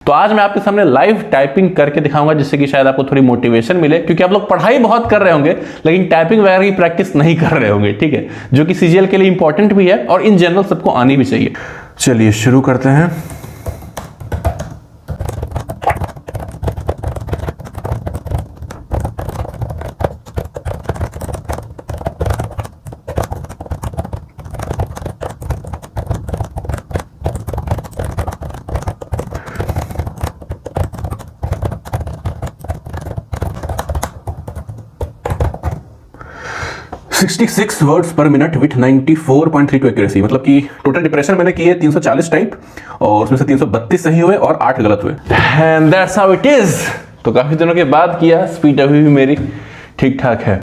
तो आज मैं आपके सामने लाइव टाइपिंग करके दिखाऊंगा, जिससे कि शायद आपको थोड़ी मोटिवेशन मिले, क्योंकि आप लोग पढ़ाई बहुत कर रहे होंगे लेकिन टाइपिंग वगैरह की प्रैक्टिस नहीं कर रहे होंगे, ठीक है, जो कि सीजीएल के लिए इंपॉर्टेंट भी है और इन जनरल सबको आनी भी चाहिए। चलिए शुरू करते हैं। सिक्स वर्ड्स पर मिनट विथ 94.32 एक्यूरेसी, मतलब कि टोटल डिप्रेशन मैंने की है 340 टाइप और उसमें से 332 सही हुए और 8 गलत हुए। And that's how it is. तो काफी दिनों के बाद किया, स्पीड अभी भी मेरी ठीक ठाक है।